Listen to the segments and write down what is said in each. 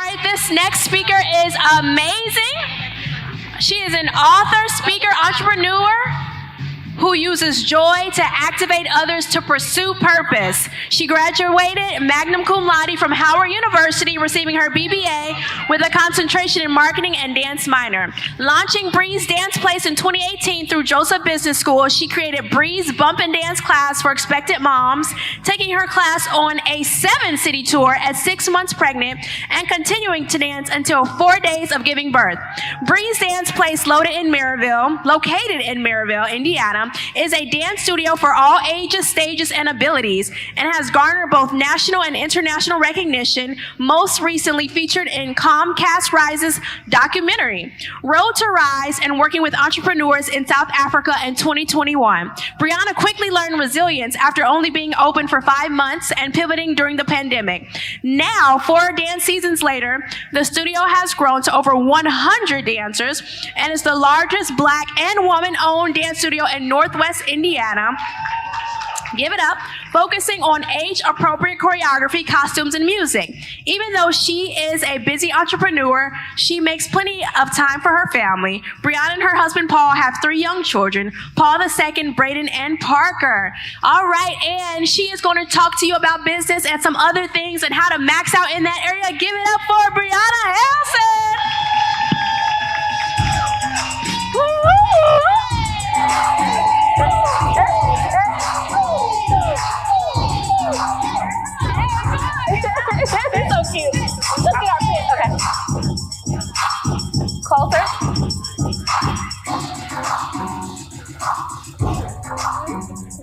right, this next speaker is amazing. She is an author, speaker, entrepreneur who uses joy to activate others to pursue purpose. She graduated magna cum laude from Howard University, receiving her BBA with a concentration in marketing and dance minor. Launching Breeze Dance Place in 2018 through Joseph Business School, she created Breeze Bump and Dance class for expectant moms, taking her class on a 7-city tour at 6 months pregnant and continuing to dance until 4 days of giving birth. Breeze Dance Place, located in Maryville, Indiana, is a dance studio for all ages, stages, and abilities, and has garnered both national and international recognition, most recently featured in Comcast Rise's documentary, Road to Rise, and working with entrepreneurs in South Africa in 2021. Brianna quickly learned resilience after only being open for 5 months and pivoting during the pandemic. Now, 4 dance seasons later, the studio has grown to over 100 dancers and is the largest Black and woman-owned dance studio in Northwest Indiana. Give it up, focusing on age-appropriate choreography, costumes, and music. Even though she is a busy entrepreneur, she makes plenty of time for her family. Brianna and her husband, Paul, have 3 young children, Paul II, Braden, and Parker. All right, and she is going to talk to you about business and some other things and how to max out in that area. Give it up for Brianna Hairlson. It's so cute. Look at our pin. Okay. Closer.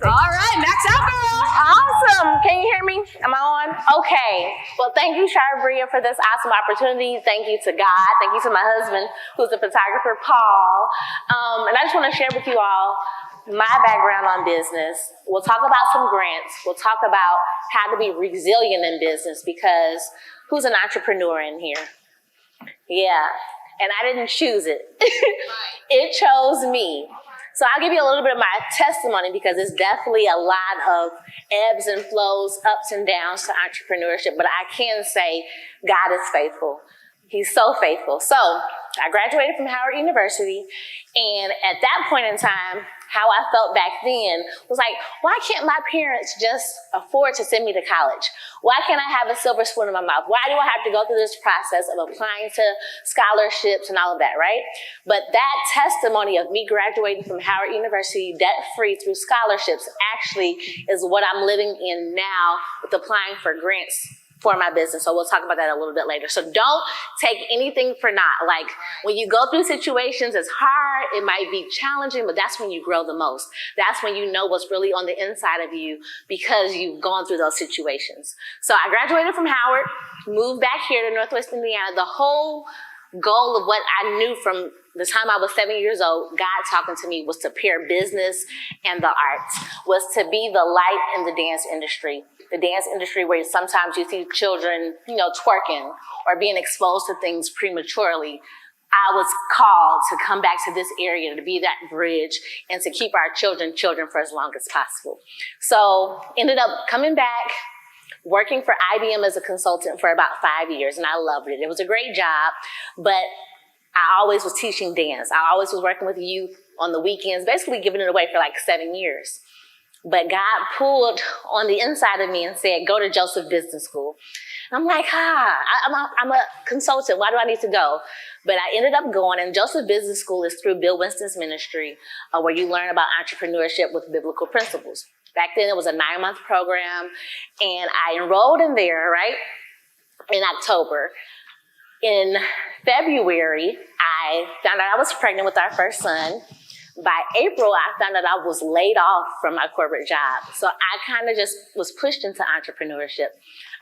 All right, max out, girl. Awesome. Can you hear me? Am I on? Okay. Well, thank you, Bria, for this awesome opportunity. Thank you to God. Thank you to my husband, who's a photographer, Paul. And I just want to share with you all my background on business. We'll talk about some grants. We'll talk about how to be resilient in business, because who's an entrepreneur in here? Yeah, and I didn't choose it. It chose me. So I'll give you a little bit of my testimony, because it's definitely a lot of ebbs and flows, ups and downs to entrepreneurship, but I can say God is faithful. He's so faithful. So I graduated from Howard University, and at that point in time, how I felt back then was like, why can't my parents just afford to send me to college? Why can't I have a silver spoon in my mouth? Why do I have to go through this process of applying to scholarships and all of that, right? But that testimony of me graduating from Howard University debt-free through scholarships actually is what I'm living in now with applying for grants for my business. So we'll talk about that a little bit later. So don't take anything for naught. Like, when you go through situations, it's hard, it might be challenging, but that's when you grow the most. That's when you know what's really on the inside of you, because you've gone through those situations. So I graduated from Howard, moved back here to Northwest Indiana. The whole goal of what I knew from the time I was 7 years old, God talking to me, was to pair business and the arts, was to be the light in the dance industry. The dance industry where sometimes you see children, twerking or being exposed to things prematurely. I was called to come back to this area, to be that bridge and to keep our children for as long as possible. So ended up coming back, working for IBM as a consultant for about 5 years, and I loved it. It was a great job, but I always was teaching dance. I always was working with youth on the weekends, basically giving it away for like 7 years. But God pulled on the inside of me and said, go to Joseph Business School. And I'm like, I'm a consultant. Why do I need to go? But I ended up going, and Joseph Business School is through Bill Winston's ministry, where you learn about entrepreneurship with biblical principles. Back then, it was a 9-month program, and I enrolled in there, right, in October. In February, I found out I was pregnant with our first son. By April, I found out I was laid off from my corporate job. So I kind of just was pushed into entrepreneurship.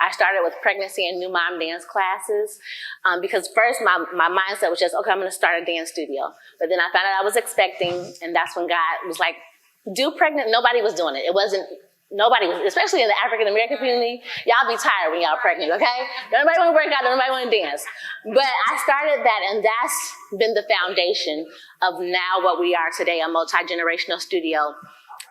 I started with pregnancy and new mom dance classes, because first my mindset was just, okay, I'm going to start a dance studio. But then I found out I was expecting, and that's when God was like, do pregnant. Nobody was doing it. Nobody was, especially in the African American community. Y'all be tired when y'all pregnant, okay? Nobody want to work out, nobody want to dance. But I started that, and that's been the foundation of now what we are today, a multi-generational studio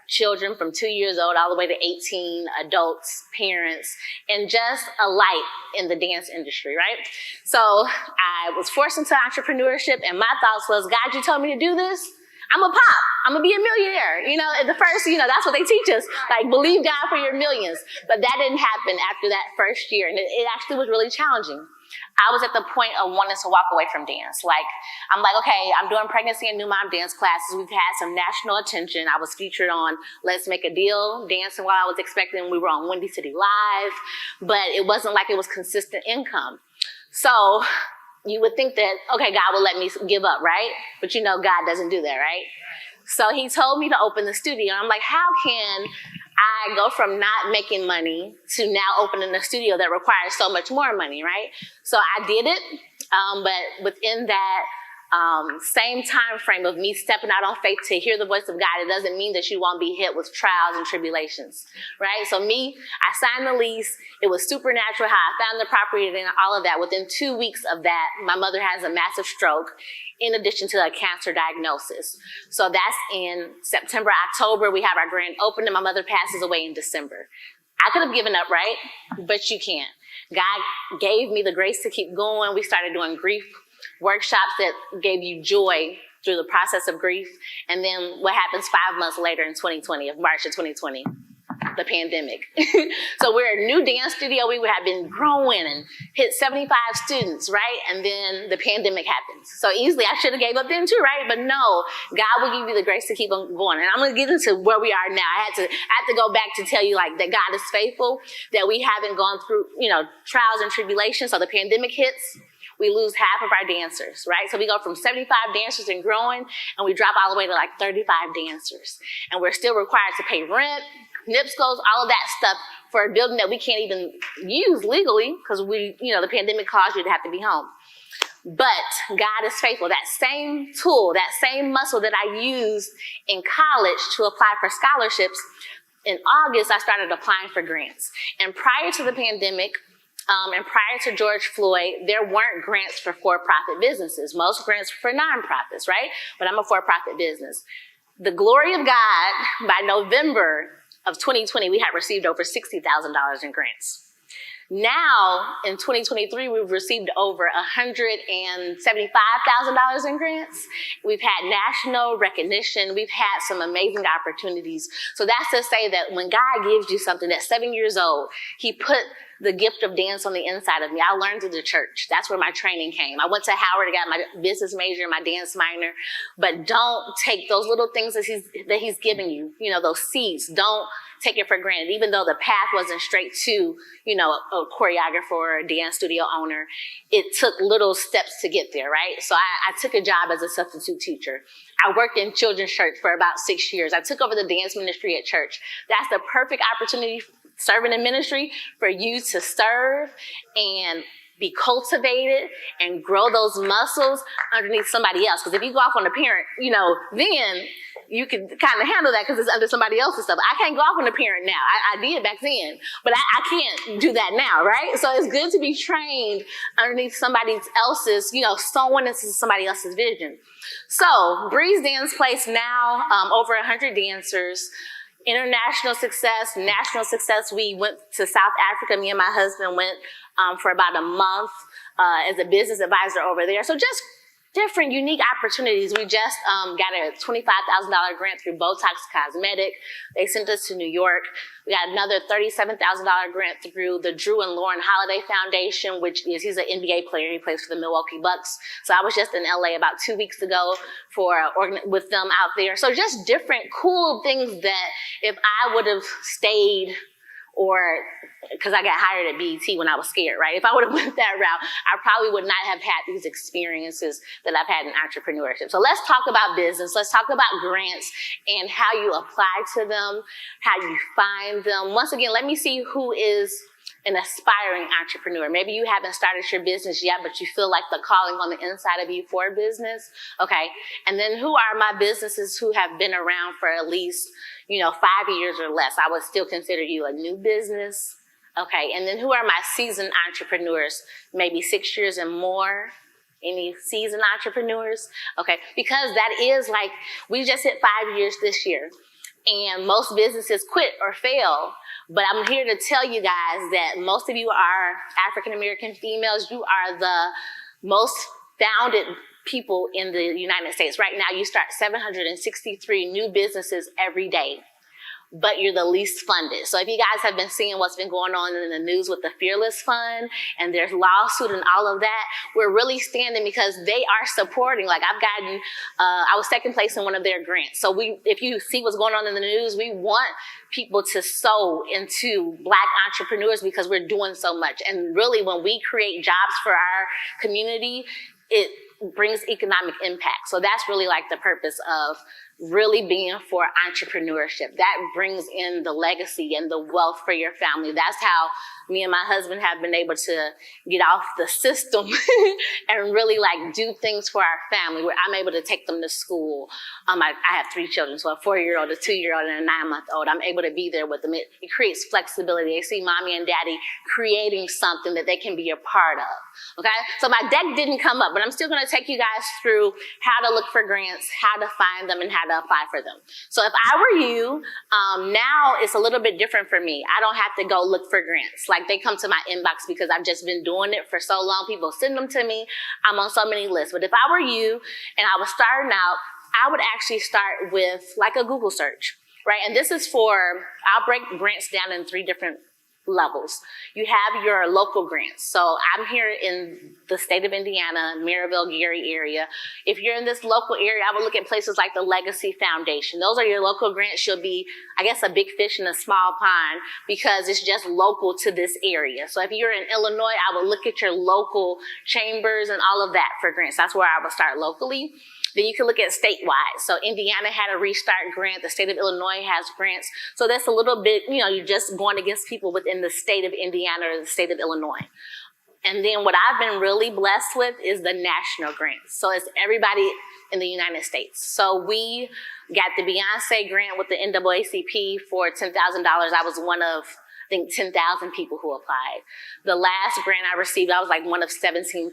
children from 2 years old all the way to 18, adults, parents, and just a light in the dance industry, right? So I was forced into entrepreneurship, and my thoughts was, God, you told me to do this? I'm a pop. I'm gonna be a millionaire. At the first, that's what they teach us. Like, believe God for your millions. But that didn't happen after that first year. And it actually was really challenging. I was at the point of wanting to walk away from dance. I'm like, okay, I'm doing pregnancy and new mom dance classes. We've had some national attention. I was featured on Let's Make a Deal, dancing while I was expecting. We were on Windy City Live, but it wasn't like it was consistent income. So you would think that, okay, God will let me give up, right? But God doesn't do that, right? So he told me to open the studio. I'm like, how can I go from not making money to now opening a studio that requires so much more money, right? So I did it, but within that same time frame of me stepping out on faith to hear the voice of God, it doesn't mean that you won't be hit with trials and tribulations, right? So I signed the lease. It was supernatural how I found the property and all of that. Within 2 weeks of that, my mother has a massive stroke in addition to a cancer diagnosis. So that's in September, October. We have our grand opening. My mother passes away in December. I could have given up, right? But you can't. God gave me the grace to keep going. We started doing grief workshops that gave you joy through the process of grief. And then what happens 5 months later in March of 2020, the pandemic. So we're a new dance studio. We have been growing and hit 75 students, right? And then the pandemic happens. So easily I should have gave up then too, right? But no, God will give you the grace to keep on going. And I'm going to get into where we are now. I have to go back to tell you that God is faithful, that we haven't gone through, trials and tribulations. So the pandemic hits. We lose half of our dancers, right? So we go from 75 dancers and growing, and we drop all the way to 35 dancers. And we're still required to pay rent, NIPSCOs, all of that stuff for a building that we can't even use legally because the pandemic caused you to have to be home. But God is faithful. That same tool, that same muscle that I used in college to apply for scholarships, in August, I started applying for grants. And prior to the pandemic, and prior to George Floyd, there weren't grants for for-profit businesses. Most grants were for nonprofits, right? But I'm a for-profit business. The glory of God, by November of 2020, we had received over $60,000 in grants. Now, in 2023, we've received over $175,000 in grants. We've had national recognition. We've had some amazing opportunities. So that's to say that when God gives you something at 7 years old, he put the gift of dance on the inside of me. I learned through the church. That's where my training came. I went to Howard, I got my business major, my dance minor. But don't take those little things that he's giving you, those seeds. Don't take it for granted. Even though the path wasn't straight to, a choreographer or a dance studio owner, it took little steps to get there, right? So I took a job as a substitute teacher. I worked in children's church for about 6 years. I took over the dance ministry at church. That's the perfect opportunity, serving in ministry, for you to serve and be cultivated and grow those muscles underneath somebody else. Because if you go off on a parent, then you can kind of handle that because it's under somebody else's stuff. I can't go off on a parent now. I did back then, but I can't do that now, right? So it's good to be trained underneath somebody else's, sewing into somebody else's vision. So Breeze Dance Place now, over 100 dancers. International success, national success. We went to South Africa. Me and my husband went for about a month as a business advisor over there. So just different, unique opportunities. We just got a $25,000 grant through Botox Cosmetic. They sent us to New York. We got another $37,000 grant through the Drew and Lauren Holiday Foundation, he's an NBA player. He plays for the Milwaukee Bucks. So I was just in LA about 2 weeks ago with them out there. So just different cool things that if I would have stayed, or because I got hired at BET when I was scared, right? If I would have went that route, I probably would not have had these experiences that I've had in entrepreneurship. So let's talk about business. Let's talk about grants and how you apply to them, how you find them. Once again, let me see who is an aspiring entrepreneur. Maybe you haven't started your business yet, but you feel like the calling on the inside of you for business. Okay. And then who are my businesses who have been around for at least 5 years or less? I would still consider you a new business. Okay. And then who are my seasoned entrepreneurs? Maybe 6 years and more. Any seasoned entrepreneurs? Okay. Because that is we just hit 5 years this year. and most businesses quit or fail. But I'm here to tell you guys that most of you are African-American females. You are the most founded people in the United States. Right now, you start 763 new businesses every day, but you're the least funded. So if you guys have been seeing what's been going on in the news with the Fearless Fund and there's lawsuit and all of that, we're really standing because they are supporting. Like I was second place in one of their grants. So if you see what's going on in the news, we want people to sow into Black entrepreneurs because we're doing so much. And really, when we create jobs for our community, it brings economic impact. So that's really like the purpose of really being for entrepreneurship. That brings in the legacy and the wealth for your family. That's how me and my husband have been able to get off the system and really like do things for our family, where I'm able to take them to school. I have 3 children, so a 4-year-old, a 2-year-old, and a 9-month-old. I'm able to be there with them. It creates flexibility. They see mommy and daddy creating something that they can be a part of. Okay, so my deck didn't come up, but I'm still going to take you guys through how to look for grants, how to find them, and how to apply for them. So if I were you, now it's a little bit different for me. I don't have to go look for grants. Like, they come to my inbox because I've just been doing it for so long. People send them to me. I'm on so many lists. But if I were you and I was starting out, I would actually start with like a Google search, right? And this is I'll break grants down in 3 different levels. You have your local grants. So I'm here in the state of Indiana, Maryville, Gary area. If you're in this local area, I would look at places like the Legacy Foundation. Those are your local grants. You'll be, I guess, a big fish in a small pond because it's just local to this area. So if you're in Illinois, I would look at your local chambers and all of that for grants. That's where I would start locally. Then you can look at statewide. So Indiana had a Restart grant. The state of Illinois has grants. So that's a little bit, you're just going against people within the state of Indiana or the state of Illinois. And then what I've been really blessed with is the national grants. So it's everybody in the United States. So we got the Beyonce grant with the NAACP for $10,000. I was one of, I think, 10,000 people who applied. The last grant I received, I was like one of 17,000.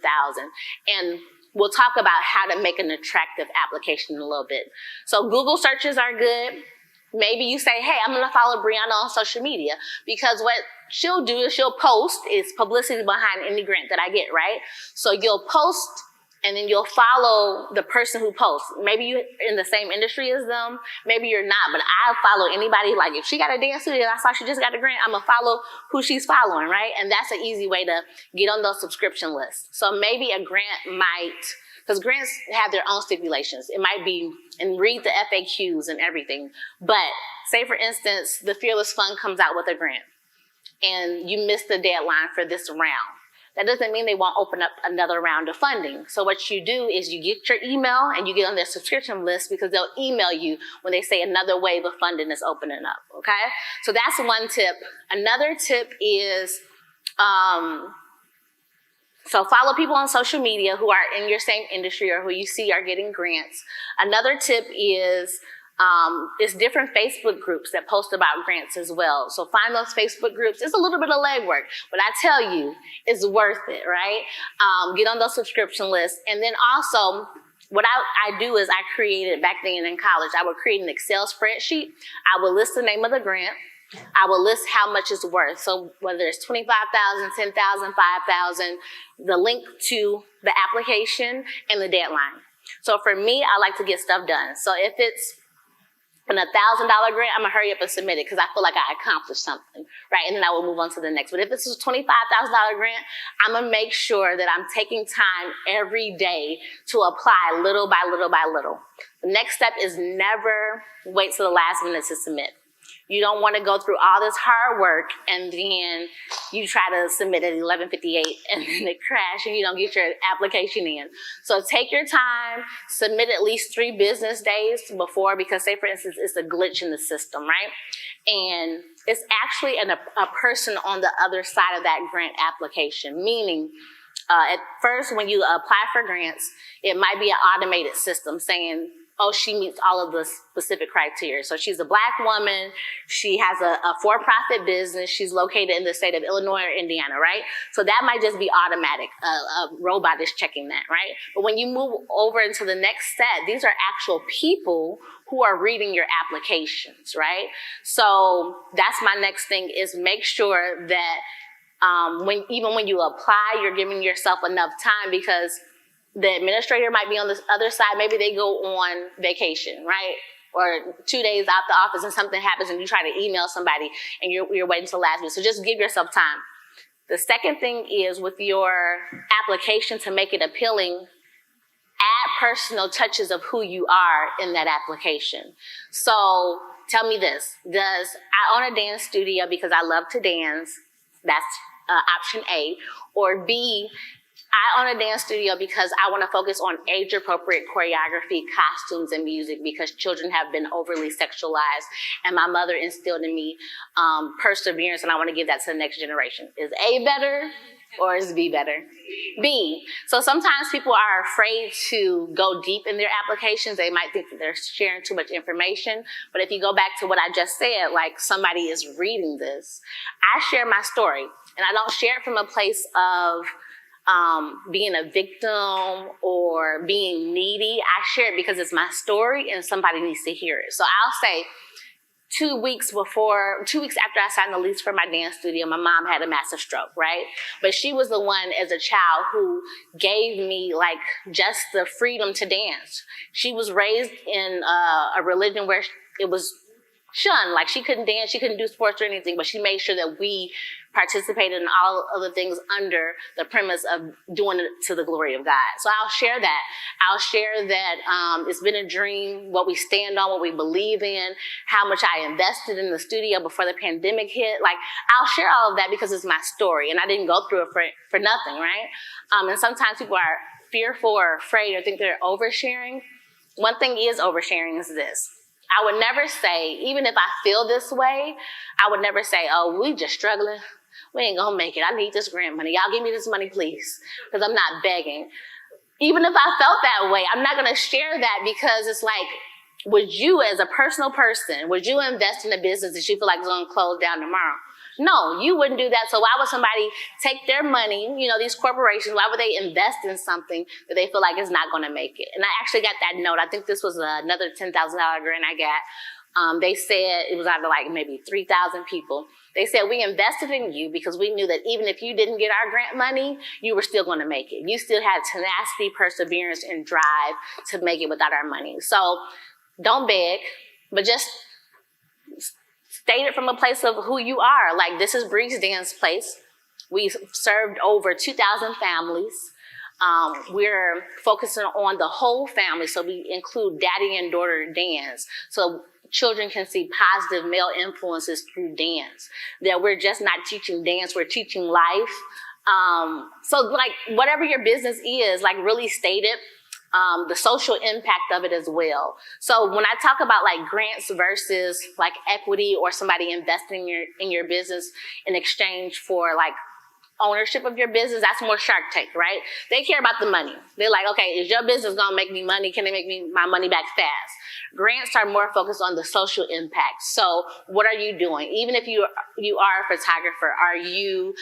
And we'll talk about how to make an attractive application in a little bit. So Google searches are good. Maybe you say, hey, I'm going to follow Brianna on social media, because what she'll do is she'll post is publicity behind any grant that I get, right? So you'll post and then you'll follow the person who posts. Maybe you're in the same industry as them. Maybe you're not, but I follow anybody. Like, if she got a dance studio and I saw she just got a grant, I'm going to follow who she's following, right? And that's an easy way to get on those subscription lists. So maybe a grant might, because grants have their own stipulations. It might be, and read the FAQs and everything. But say, for instance, the Fearless Fund comes out with a grant and you missed the deadline for this round. That doesn't mean they won't open up another round of funding. So what you do is you get your email and you get on their subscription list, because they'll email you when they say another wave of funding is opening up, okay? So that's one tip. Another tip is, so follow people on social media who are in your same industry or who you see are getting grants. Another tip is, different Facebook groups that post about grants as well. So find those Facebook groups. It's a little bit of legwork, but I tell you, it's worth it, right? Get on those subscription lists. And then also, what I do is I created, back then in college, I would create an Excel spreadsheet. I would list the name of the grant. I will list how much it's worth. So whether it's $25,000, $10,000, $5,000, the link to the application and the deadline. So for me, I like to get stuff done. So if it's a $1,000 grant, I'm gonna hurry up and submit it because I feel like I accomplished something, right? And then I will move on to the next. But if it's a $25,000 grant, I'm gonna make sure that I'm taking time every day to apply little by little by little. The next step is never wait till the last minute to submit. You don't want to go through all this hard work and then you try to submit at 11:58 and then it crashes and you don't get your application in. So take your time, submit at least 3 business days before, because say, for instance, it's a glitch in the system, right? And it's actually a person on the other side of that grant application, meaning at first when you apply for grants, it might be an automated system saying, oh, she meets all of the specific criteria. So she's a Black woman, she has a for-profit business, she's located in the state of Illinois or Indiana, right? So that might just be automatic. A robot is checking that, right? But when you move over into the next step, these are actual people who are reading your applications, right? So that's my next thing, is make sure that even when you apply, you're giving yourself enough time, because the administrator might be on this other side. Maybe they go on vacation, right? Or 2 days out the office and something happens and you try to email somebody and you're waiting till last minute. So just give yourself time. The second thing is, with your application, to make it appealing, add personal touches of who you are in that application. So tell me this: I own a dance studio because I love to dance? That's option A. Or B, I own a dance studio because I want to focus on age-appropriate choreography, costumes, and music, because children have been overly sexualized, and my mother instilled in me perseverance, and I want to give that to the next generation. Is A better, or is B better? B. So sometimes people are afraid to go deep in their applications. They might think that they're sharing too much information. But if you go back to what I just said, like, somebody is reading this, I share my story, and I don't share it from a place of being a victim or being needy. I share it because it's my story and somebody needs to hear it. So I'll say 2 weeks after I signed the lease for my dance studio, my mom had a massive stroke, right? But she was the one as a child who gave me like just the freedom to dance. She was raised in a religion where it was shunned. Like, she couldn't dance, she couldn't do sports or anything, but she made sure that we participated in all of the things under the premise of doing it to the glory of God. So I'll share that. I'll share that it's been a dream, what we stand on, what we believe in, how much I invested in the studio before the pandemic hit. Like, I'll share all of that because it's my story, and I didn't go through it for nothing, right? And sometimes people are fearful or afraid or think they're oversharing. One thing is oversharing is this: I would never say, even if I feel this way, I would never say, oh, we just struggling. We ain't gonna make it. I need this grant money. Y'all give me this money, please, because I'm not begging. Even if I felt that way, I'm not gonna share that, because it's like, would you, as a personal person, would you invest in a business that you feel like is gonna close down tomorrow? No, you wouldn't do that. So why would somebody take their money, these corporations, why would they invest in something that they feel like is not going to make it? And I actually got that note. I think this was another $10,000 grant I got. They said it was out of like maybe 3,000 people. They said, we invested in you because we knew that even if you didn't get our grant money, you were still going to make it. You still had tenacity, perseverance, and drive to make it without our money. So don't beg, but just state it from a place of who you are. Like, this is Bree's Dance Place. We served over 2,000 families. We're focusing on the whole family, so we include daddy and daughter dance, so children can see positive male influences through dance. That we're just not teaching dance, we're teaching life. So like, whatever your business is, like, really state it. The social impact of it as well. So when I talk about like grants versus like equity, or somebody investing in your business in exchange for like ownership of your business, that's more Shark Tank, right? They care about the money. They're like, okay, is your business gonna make me money? Can they make me my money back fast? Grants are more focused on the social impact. So what are you doing? Even if you are a photographer, are you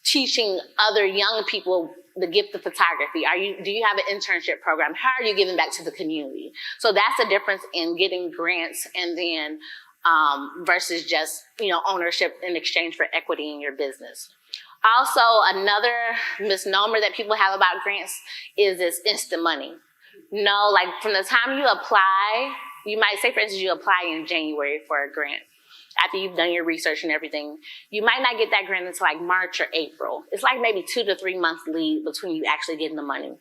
teaching other young people the gift of photography? Do you have an internship program? How are you giving back to the community? So that's the difference in getting grants and then versus just ownership in exchange for equity in your business. Also, another misnomer that people have about grants is this instant money. No, like, from the time you apply, you might say, for instance, you apply in January for a grant. After you've done your research and everything, you might not get that grant until like March or April. It's like maybe 2 to 3 months lead between you actually getting the money.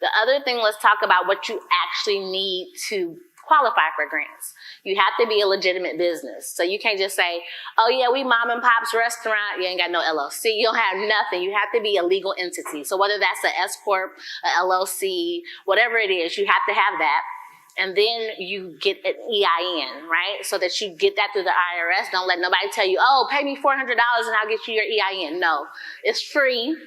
The other thing, let's talk about what you actually need to qualify for grants. You have to be a legitimate business. So you can't just say, oh yeah, we mom and pop's restaurant. You ain't got no LLC. You don't have nothing. You have to be a legal entity. So whether that's an S Corp, a LLC, whatever it is, you have to have that. And then you get an EIN, right? So that you get that through the IRS. Don't let nobody tell you, oh, pay me $400 and I'll get you your EIN. No, it's free.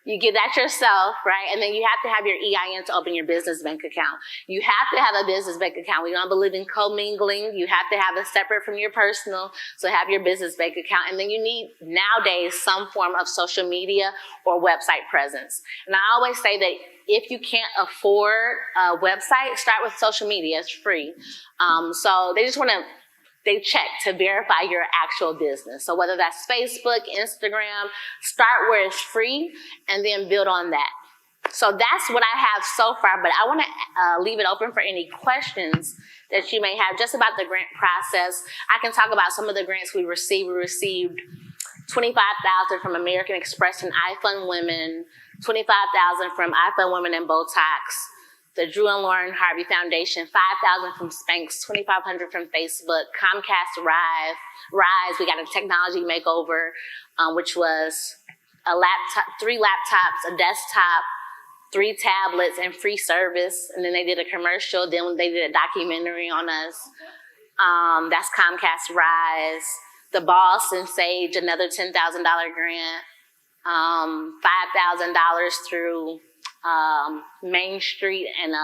You get that yourself, right? And then you have to have your EIN to open your business bank account. You have to have a business bank account. We don't believe in commingling. You have to have it separate from your personal. So have your business bank account. And then you need nowadays some form of social media or website presence. And I always say that if you can't afford a website, start with social media. It's free. So they check to verify your actual business. So whether that's Facebook, Instagram, start where it's free and then build on that. So that's what I have so far, but I want to leave it open for any questions that you may have just about the grant process. I can talk about some of the grants we received. We received $25,000 from American Express and iFund Women, $25,000 from iFund Women and Botox, the Drew and Lauren Harvey Foundation, $5,000 from Spanx, $2,500 from Facebook, Comcast Rise. We got a technology makeover, which was a laptop, 3 laptops, a desktop, 3 tablets, and free service. And then they did a commercial. Then they did a documentary on us. That's Comcast Rise. The Boss and Sage, another $10,000 grant. $5,000 through Main Street and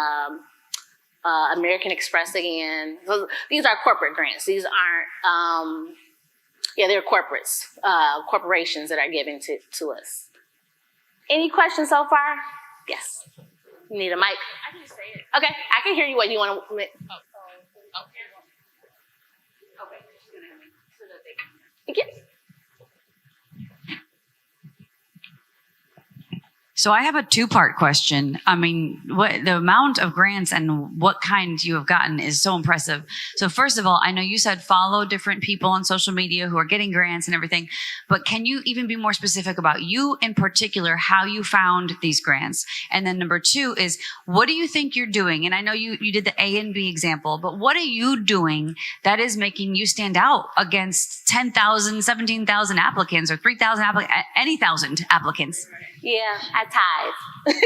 American Express again. So these are corporate grants. These aren't, they're corporations that are giving to us. Any questions so far? Yes. You need a mic? I can just say it. Okay, I can hear you. What you want to? Okay. Yes. So I have a 2-part question. I mean, what the amount of grants and what kind you have gotten is so impressive. So first of all, I know you said follow different people on social media who are getting grants and everything, but can you even be more specific about you in particular, how you found these grants? And then number 2 is, what do you think you're doing? And I know you did the A and B example, but what are you doing that is making you stand out against 10,000, 17,000 applicants or 3,000 applicants, any 1,000 applicants? Yeah, I tithe.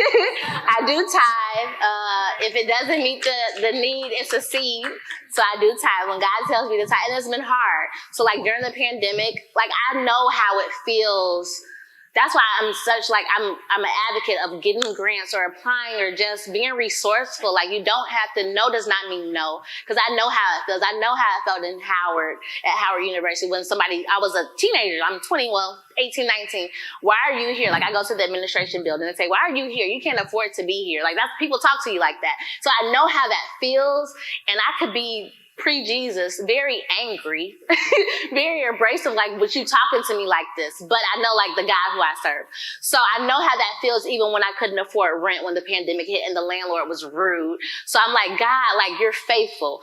I do tithe. If it doesn't meet the need, it's a seed. So I do tithe when God tells me to tithe. And it's been hard. So like during the pandemic, like I know how it feels. That's why I'm an advocate of getting grants or applying or just being resourceful. Like you don't have to know does not mean no. Because I know how it feels. I know how it felt at Howard University when I was a teenager. I'm 18, 19. Why are you here? Like I go to the administration building and say, why are you here? You can't afford to be here. Like that's people talk to you like that. So I know how that feels, and I could be pre-Jesus, very angry, very abrasive, like, but you talking to me like this, but I know like the God who I serve. So I know how that feels even when I couldn't afford rent when the pandemic hit and the landlord was rude. So I'm like, God, like you're faithful.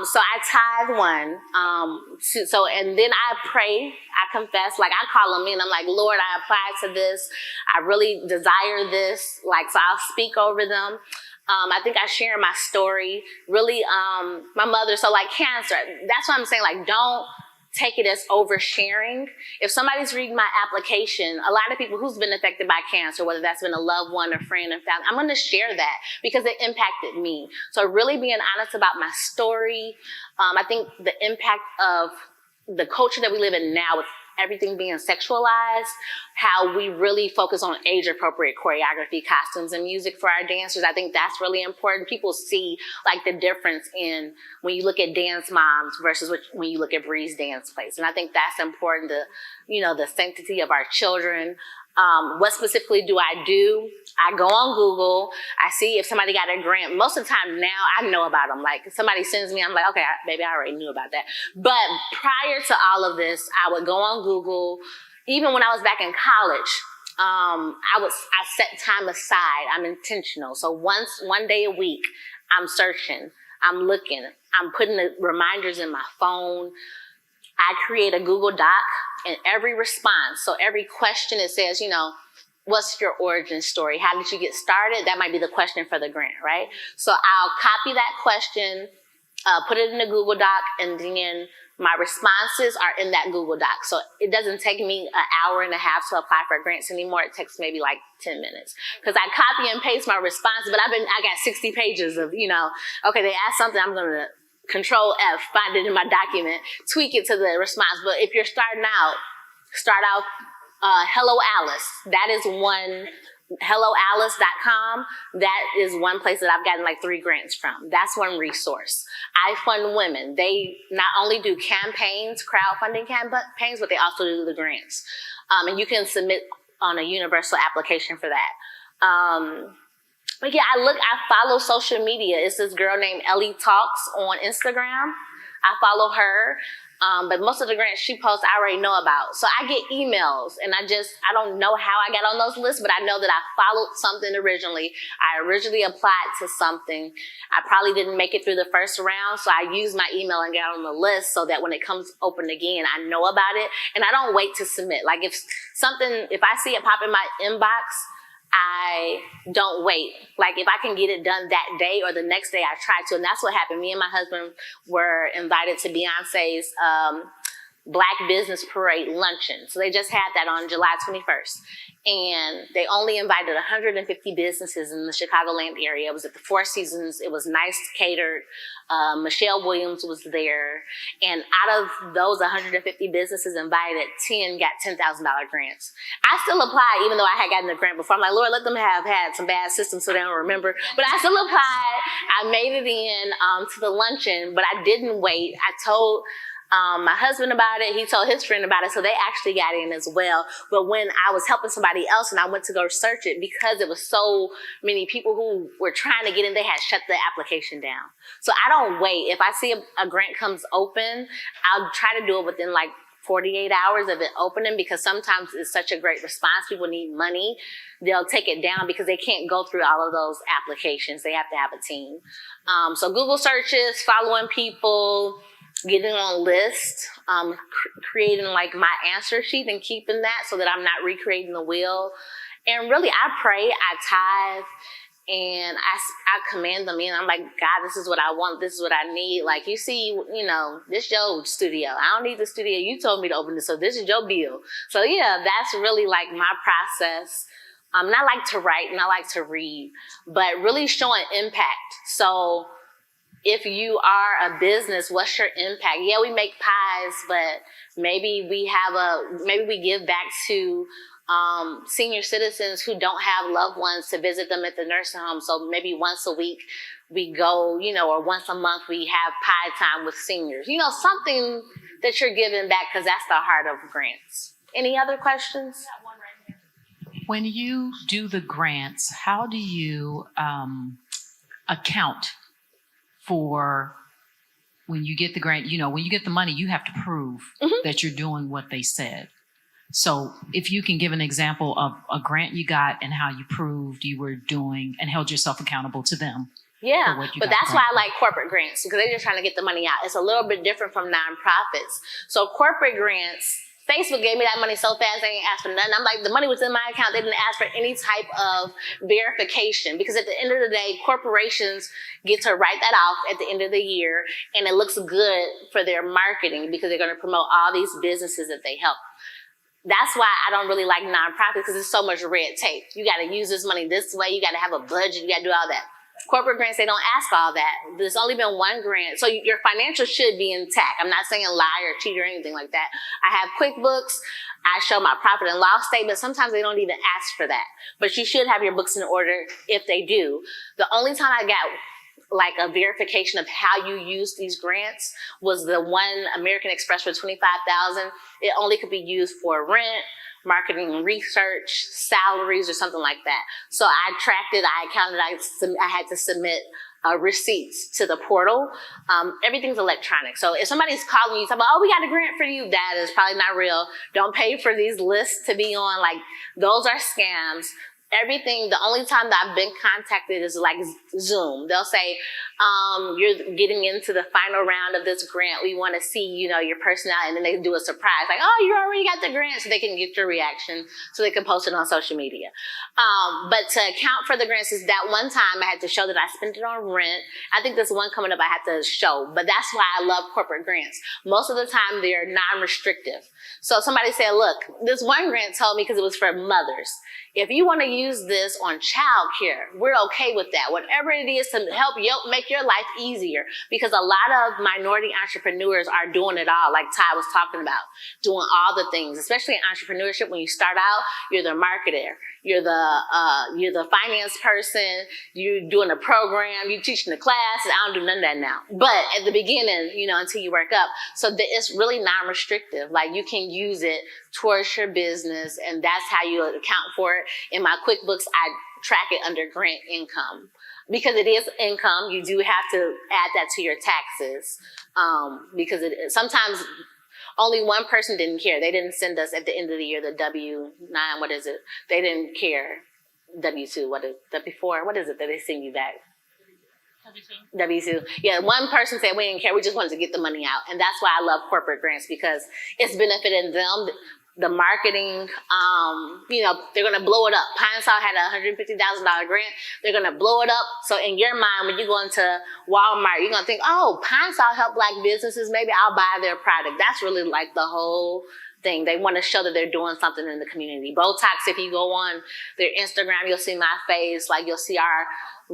So I tithe one. And then I pray, I confess, like I call him in. I'm like, Lord, I applied to this. I really desire this. Like, so I'll speak over them. I think I share my story. Really, my mother, so like cancer, that's what I'm saying. Like, don't take it as oversharing. If somebody's reading my application, a lot of people who's been affected by cancer, whether that's been a loved one, a friend, and family, I'm going to share that because it impacted me. So really being honest about my story. I think the impact of the culture that we live in now with everything being sexualized, how we really focus on age-appropriate choreography, costumes, and music for our dancers. I think that's really important. People see like the difference in when you look at Dance Moms versus when you look at Bree's Dance Place. And I think that's important to, the sanctity of our children. What specifically do I do? I go on Google. I see if somebody got a grant. Most of the time now, I know about them. Like, if somebody sends me, I'm like, okay, baby, I already knew about that. But prior to all of this, I would go on Google. Even when I was back in college, I set time aside. I'm intentional. So one day a week, I'm searching. I'm looking. I'm putting the reminders in my phone. I create a Google Doc, and every response, so every question, it says, what's your origin story? How did you get started? That might be the question for the grant, right? So I'll copy that question, put it in a Google Doc, and then my responses are in that Google Doc. So it doesn't take me an hour and a half to apply for grants anymore. It takes maybe like 10 minutes. Because I copy and paste my response, but I got 60 pages of, okay, they asked something, I'm going to Control F, find it in my document, tweak it to the response. But if you're starting out, start out Hello Alice. That is one. HelloAlice.com. That is one place that I've gotten like 3 grants from. That's one resource. I Fund Women. They not only do campaigns, crowdfunding campaigns, but they also do the grants. And you can submit on a universal application for that. But yeah, I follow social media. It's this girl named Ellie Talks on Instagram. I follow her. But most of the grants she posts, I already know about. So I get emails, and I don't know how I got on those lists, but I know that I followed something originally. I originally applied to something. I probably didn't make it through the first round, so I used my email and got on the list so that when it comes open again, I know about it, and I don't wait to submit. Like if I see it pop in my inbox, I don't wait. Like if I can get it done that day or the next day, I try to. And that's what happened. Me and my husband were invited to Beyonce's Black Business Parade luncheon. So they just had that on July 21st. And they only invited 150 businesses in the Chicagoland area. It was at the Four Seasons. It was nice catered. Michelle Williams was there. And out of those 150 businesses invited, 10 got $10,000 grants. I still applied, even though I had gotten the grant before. I'm like, Lord, let them have had some bad systems so they don't remember. But I still applied. I made it in to the luncheon, but I didn't wait. I told my husband about it. He told his friend about it. So they actually got in as well. But when I was helping somebody else and I went to go search it, because it was so many people who were trying to get in, they had shut the application down. So I don't wait. If I see a grant comes open, I'll try to do it within like 48 hours of it opening, because sometimes it's such a great response. People need money. They'll take it down because they can't go through all of those applications. They have to have a team. So Google searches, following people, getting on lists, creating like my answer sheet and keeping that so that I'm not recreating the wheel. And really, I pray, I tithe, and I command them in. I'm like, God, this is what I want. This is what I need. Like, you see, this is your studio. I don't need the studio. You told me to open this, so this is your bill. So yeah, that's really like my process. And I like to write and I like to read, but really showing impact. So if you are a business, what's your impact? Yeah, we make pies, but maybe we give back to senior citizens who don't have loved ones to visit them at the nursing home. So maybe once a week we go, or once a month we have pie time with seniors. Something that you're giving back, because that's the heart of grants. Any other questions? When you do the grants, how do you account for when you get the grant? When you get the money, you have to prove that you're doing what they said. So if you can give an example of a grant you got and how you proved you were doing and held yourself accountable to them. Yeah, but that's why I like corporate grants, because they're just trying to get the money out. It's a little bit different from nonprofits. So corporate grants, Facebook gave me that money so fast they didn't ask for nothing. I'm like, the money was in my account. They didn't ask for any type of verification, because at the end of the day, corporations get to write that off at the end of the year, and it looks good for their marketing because they're going to promote all these businesses that they help. That's why I don't really like nonprofits, because there's so much red tape. You got to use this money this way. You got to have a budget. You got to do all that. Corporate grants, they don't ask all that. There's only been one grant. So your financials should be intact. I'm not saying lie or cheat or anything like that. I have QuickBooks. I show my profit and loss statement. Sometimes they don't even ask for that. But you should have your books in order if they do. The only time I got like a verification of how you use these grants was the one American Express for $25,000. It only could be used for rent, marketing and research, salaries, or something like that. So I tracked it, I counted, I had to submit receipts to the portal. Everything's electronic. So if somebody's calling you, talking about, we got a grant for you, that is probably not real. Don't pay for these lists to be on. Like, those are scams. Everything, the only time that I've been contacted is like Zoom. They'll say, you're getting into the final round of this grant. We want to see, your personality. And then they do a surprise, like, you already got the grant, so they can get your reaction, so they can post it on social media. But to account for the grants is that one time I had to show that I spent it on rent. I think there's one coming up I have to show, but that's why I love corporate grants. Most of the time they're non-restrictive. So somebody said, look, this one grant told me, because it was for mothers, if you want to use use this on childcare. We're okay with that. Whatever it is to help make your life easier, because a lot of minority entrepreneurs are doing it all, like Ty was talking about, doing all the things, especially in entrepreneurship. When you start out, you're the marketer, you're the finance person, you're doing a program, you're teaching the class. I don't do none of that now. But at the beginning, until you work up, so it's really non-restrictive. Like, you can use it towards your business, and that's how you account for it. In my QuickBooks, I track it under grant income. Because it is income, you do have to add that to your taxes. Because sometimes only one person didn't care. They didn't send us at the end of the year the W-9, what is it? They didn't care. W-2, what is W-4? What is it that they send you back? W-2. Yeah, one person said we didn't care. We just wanted to get the money out. And that's why I love corporate grants, because it's benefiting them. The marketing, they're going to blow it up. Pine Sol had a $150,000 grant. They're going to blow it up. So in your mind, when you go into Walmart, you're going to think, oh, Pine Sol help Black businesses. Maybe I'll buy their product. That's really like the whole thing. They want to show that they're doing something in the community. Botox, if you go on their Instagram, you'll see my face. Like, you'll see our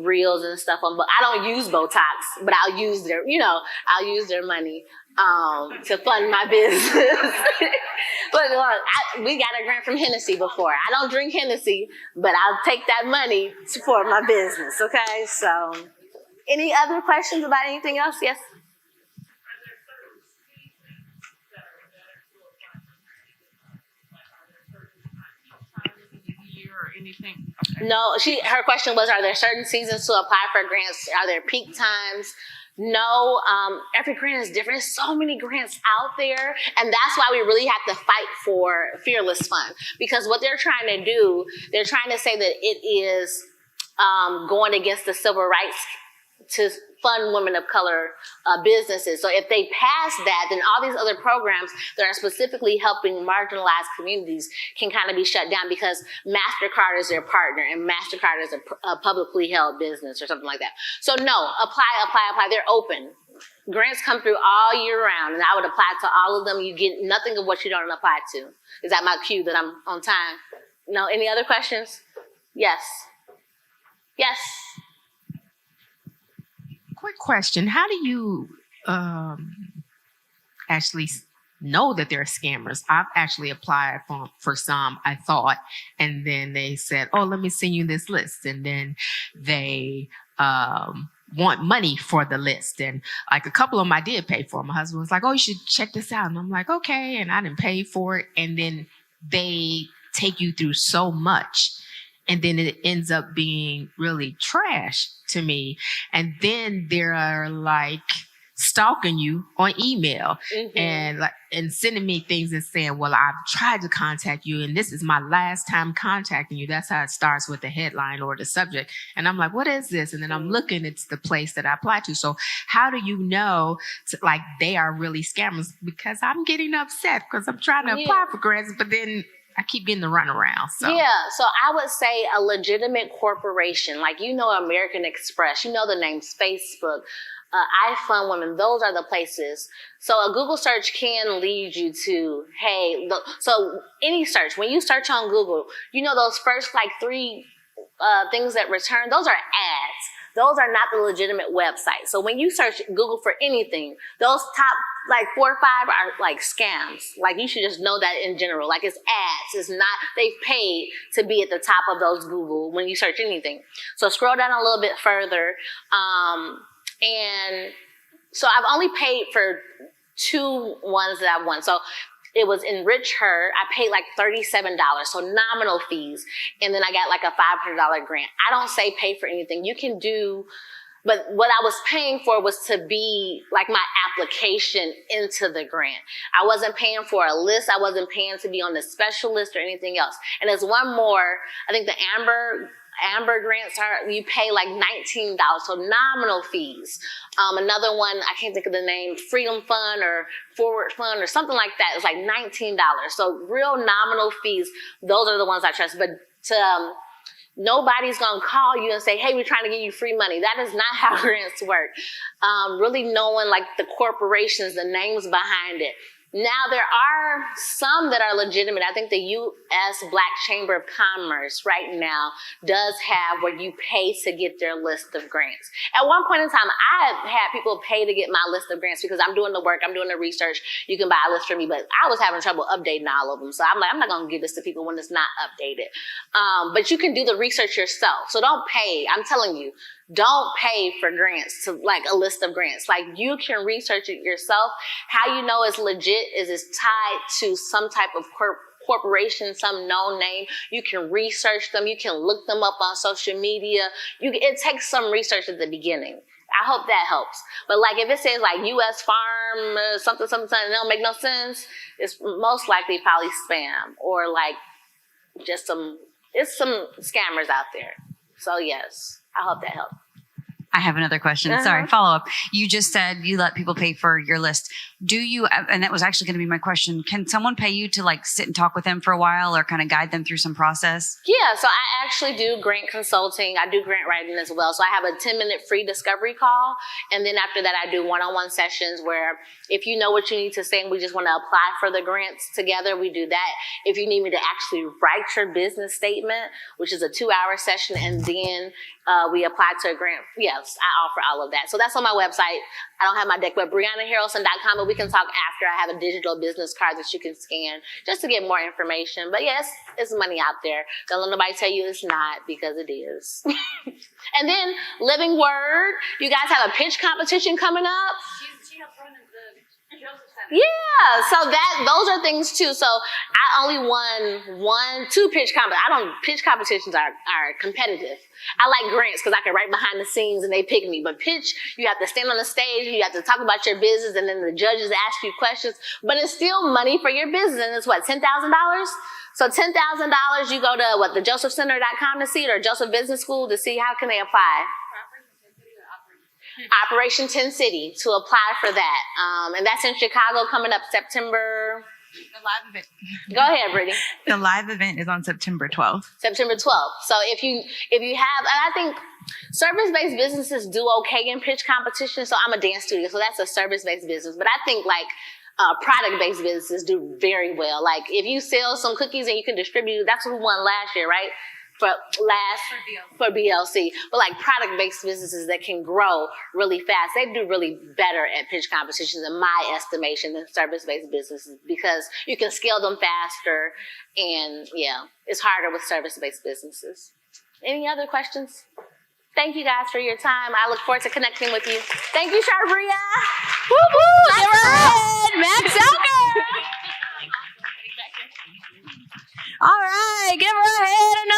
reels and stuff on. But I don't use Botox, but I'll use their money to fund my business. But we got a grant from Hennessy before. I don't drink Hennessy, but I'll take that money for my business. Okay, so any other questions about anything else? Yes. Anything? No, her question was, are there certain seasons to apply for grants? Are there peak times? No, every grant is different. There's so many grants out there, and that's why we really have to fight for Fearless Fund, because what they're trying to do, they're trying to say that it is going against the civil rights to fund women of color businesses. So if they pass that, then all these other programs that are specifically helping marginalized communities can kind of be shut down, because MasterCard is their partner, and MasterCard is a publicly held business or something like that. So no, apply. They're open. Grants come through all year round, and I would apply to all of them. You get nothing of what you don't apply to. Is that my cue that I'm on time? No, any other questions? Yes. Yes. Quick question. How do you actually know that they're scammers? I've actually applied for some, I thought, and then they said, oh, let me send you this list. And then they want money for the list. And like a couple of them I did pay for. My husband was like, oh, you should check this out. And I'm like, okay. And I didn't pay for it. And then they take you through so much. And then it ends up being really trash to me. And then they're like stalking you on email, and sending me things and saying, well, I've tried to contact you and this is my last time contacting you. That's how it starts, with the headline or the subject. And I'm like, what is this? And then I'm looking, it's the place that I apply to. So how do you know they are really scammers? Because I'm getting upset because I'm trying to apply for grants, but then I keep getting the runaround. So. Yeah, so I would say a legitimate corporation, like American Express, the names Facebook, iFund Women, those are the places. So a Google search can lead you to, so any search, when you search on Google, those first 3 things that return, those are ads. Those are not the legitimate website. So when you search Google for anything, those top 4 or 5 are scams. You should just know that in general. It's ads. It's not, they've paid to be at the top of those Google when you search anything. So scroll down a little bit further. And so I've only paid for 2 ones that I've won. So it was Enrich Her. I paid $37, so nominal fees. And then I got a $500 grant. I don't say pay for anything. You can do, but what I was paying for was to be my application into the grant. I wasn't paying for a list. I wasn't paying to be on the special list or anything else. And there's one more, I think the Amber grants you pay $19, so nominal fees. Another one, I can't think of the name, Freedom Fund or Forward Fund or something like that. It's $19. So real nominal fees. Those are the ones I trust. But nobody's gonna call you and say, hey, we're trying to give you free money. That is not how grants work. Really knowing the corporations, the names behind it. Now, there are some that are legitimate. I think the U.S. Black Chamber of Commerce right now does have where you pay to get their list of grants. At one point in time, I had people pay to get my list of grants because I'm doing the work, I'm doing the research. You can buy a list for me, but I was having trouble updating all of them. So I'm like, I'm not going to give this to people when it's not updated. But you can do the research yourself. So don't pay. I'm telling you, don't pay for grants, to like a list of grants. Like, you can research it yourself. How you know it's legit is it's tied to some type of corporation, some known name. You can research them. You can look them up on social media. It takes some research at the beginning. I hope that helps. But like, if it says like U.S. Farm, something, it don't make no sense, it's most likely probably spam or like just some scammers out there. So yes, I hope that helped. I have another question. Sorry, follow up. You just said you let people pay for your list. Do you, and that was actually going to be my question, can someone pay you to like sit and talk with them for a while or kind of guide them through some process? Yeah, so I actually do grant consulting. I do grant writing as well. So I have a 10-minute free discovery call. And then after that, I do one-on-one sessions where if you know what you need to say and we just want to apply for the grants together, we do that. If you need me to actually write your business statement, which is a 2-hour session, and then we apply to a grant. Yes, I offer all of that. So that's on my website. I don't have my deck, but BriannaHairlson.com, but we can talk after. I have a digital business card that you can scan just to get more information. But yes, it's money out there. Don't let nobody tell you it's not, because it is. And then Living Word, you guys have a pitch competition coming up. Yeah, so those are things too. So I only won 2 pitch competitions. Pitch competitions are competitive. I like grants because I can write behind the scenes and they pick me. But pitch, you have to stand on the stage, you have to talk about your business, and then the judges ask you questions. But it's still money for your business, and it's what, $10,000? So $10,000, you go to the josephcenter.com to see it, or Joseph Business School to see how can they apply. Operation 10 City to apply for that. And that's in Chicago coming up September. The live event. Go ahead, Brittany. The live event is on September 12th. September 12th. So if you have, and I think service-based businesses do okay in pitch competition. So I'm a dance studio, so that's a service-based business. But I think like product-based businesses do very well. Like if you sell some cookies and you can distribute, that's who won last year, right? For BLC. But like product-based businesses that can grow really fast, they do really better at pitch competitions in my estimation than service-based businesses, because you can scale them faster, and yeah, it's harder with service-based businesses. Any other questions? Thank you guys for your time. I look forward to connecting with you. Thank you, Sharbria. Woo-hoo! Give her a hand, Max Elker. All right, give her a hand.